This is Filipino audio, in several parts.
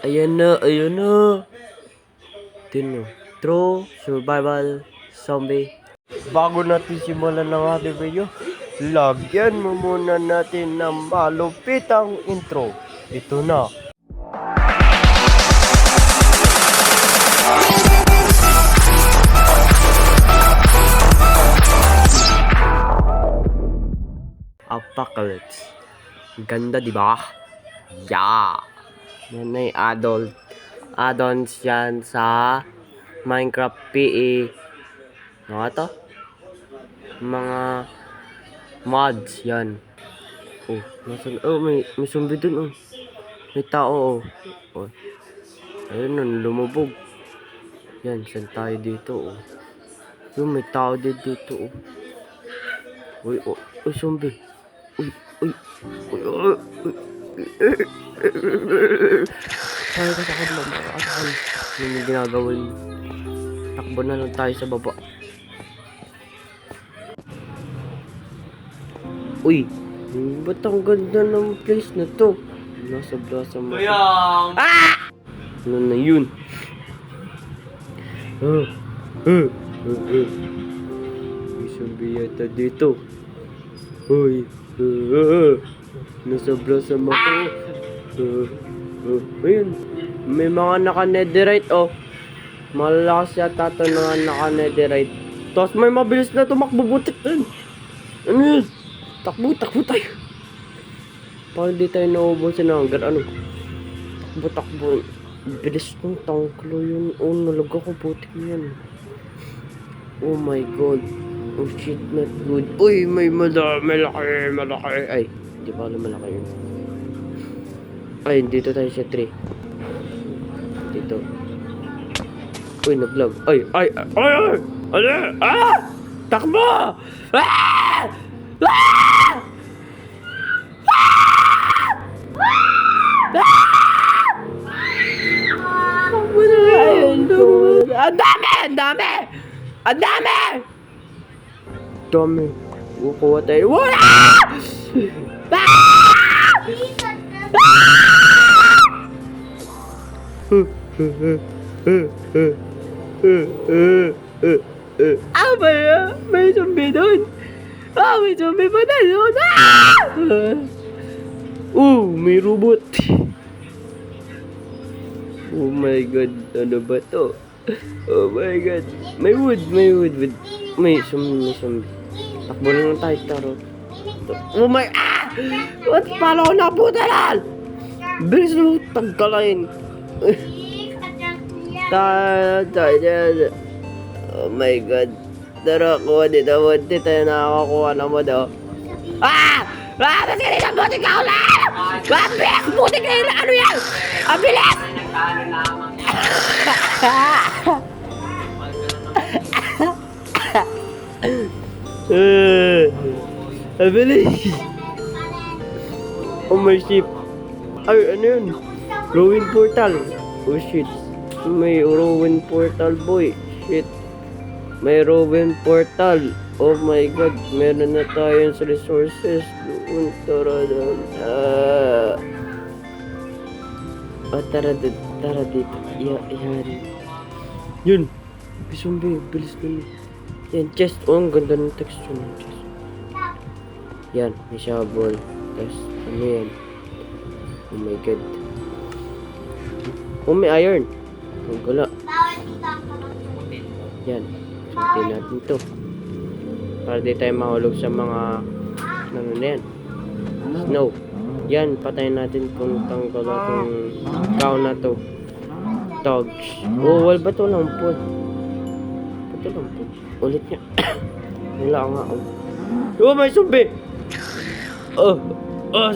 Ayan na, ayan na. Tino, true survival zombie. Bago natin simulan ng ating video, lagyan mo muna natin ng malupitang intro. Ito na. Apocalypse. Ganda, di ba? Yeah. Yan ay add-ons yan sa Minecraft PE. Ano to? Mga mods yan. Oh, nasan? Oh, may zombie dun, oh. May tao, oh. Oh. Ayun, nun, lumubog. Yan, saan tayo dito, oh. Yung may tao dito, oh. Uy, oh, uy, zombie. Uy, uy, uy, uy, uy. Ay, kasakad mo, makakasakal. Yun yung ginagawa niyo. Takbo na lang tayo sa baba. Uy, ba't ang ganda ng place na to? Nasa blossom mo. Ah! Ano na yun? May zombie yata dito. Uy, nasa blossom ako. Ayun, may mga naka-netherite, oh. Malalakas yata ito na naka-netherite. Tapos may mabilis na tumakbo, butik din. Ano yun? Takbo tayo. Para di tayo naubusin ng hanggar, ano? Takbo. Bilis ng tangklo yun. Oh, nalaga ko, butik yan. Oh my god. Oh shit, not good. Uy, may malaki. Ay, di ba alam malaki yun? Ay, dito tayo sa tree. Dito. Uy, naglag. Ay! Ano? Ah! Takbo! Ah! Ah! Takbo na ngayon. Ang dami! Kukuha tayo. Wala! Ba yan? May zombie doon! May zombie pa na doon! May robot! Oh my god, ano ba to? Oh my god, may wood. May zombie. Takbo na lang tayo, taro. Oh my... What? Paano ako naputalan? Bilis mo, tagkalain. Oh my god. Tara, kuha dito. Hindi tayo nakakakuha ng mo daw. Ba't ganito ang butik na ulan? Bilis! Butik na yun! Ano yan? Ang bilis! Ang bilis! Oh my ship. Ay, ano yun? Ruin portal. Oh shit. May ruin portal, boy. Shit. May ruin portal. Oh my god. Meron na tayo sa resources. Doon. Tara doon. Tara dito. Yan. Yun. Zombie. Bilis na. Yan. Chest. Oh, ang ganda ng texture ng chest. Yan. May shovel. Tapos, ano yan? Oh my god. Oh, may iron. Ang gala. Yan. Suntin natin to. Para di tayo mahulog sa mga ano na yan. Snow. Yan. Patayin natin kung tanggal itong cow na to. Dogs. Oh, well, ba't walang po? Ulit niya. Wala nga. Oh, may zombie!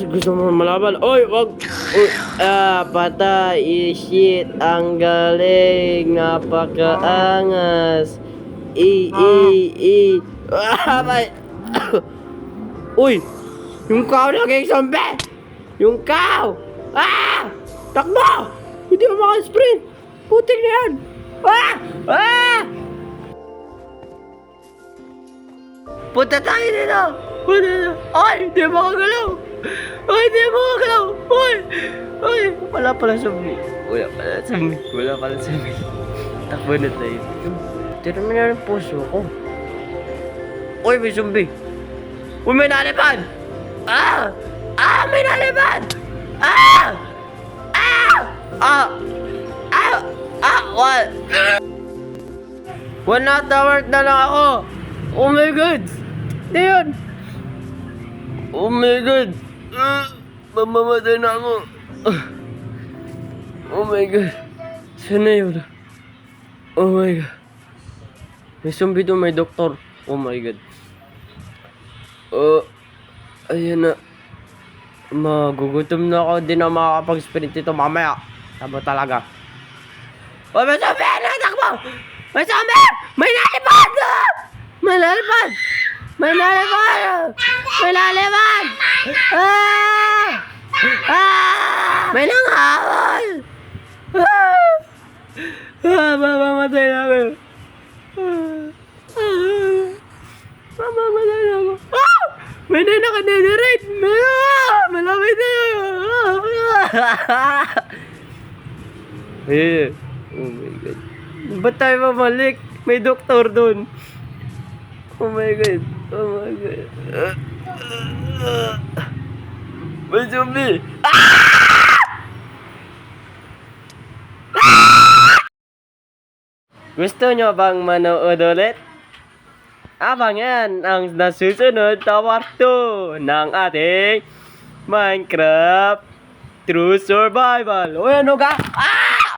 Gusto mo malaban? Oy, wag! Patay! Shit! Ang galing! Napakaangas! May... Uy! Yung cow naging zombie! Yung cow! Takbo! Hindi mo maka-sprint! Putik na yan! Punta tayo dito! Ay! Hindi makagalaw! Uy, di mo galaw! Uy! Uy! Wala pala zombie. Wala pala zombie. Wala pala zombie. Takbo na tayo. Tira mo na yung puso ko. Uy, may zombie! Uy, may nalipad! Ah! Ah! May nalipad! Ah! Ah! Ah! Ah! Ah! What? One not hour na lang ako! Oh my God! Hindi yun! Oh my God! Mamamatay na ako! Oh my God! Saan na yun? Oh my God! May zombie doon, may doktor. Oh my God! Ayan na. Magugutom na ako. Di na makakapag-sprint ito mamaya. Tabo talaga. Oh, may zombie! Natakbo! May zombie! May nalipad! May nalipad! May nalipad! May nalipad! Ah! Ah! May nanghawal! Ah! Ah! Mamamatay na ako. Mamamatay na ako. Ah! May naka-netherite! Malapit na! Eh, oh my God. Ba't tayo mamalik? May doktor doon. Oh my God. Oh my God. May zombie! Gusto nyo bang manood ulit? Abangan ang nasusunod na part 2 ng ating Minecraft True Survival. O ano ka? Ah!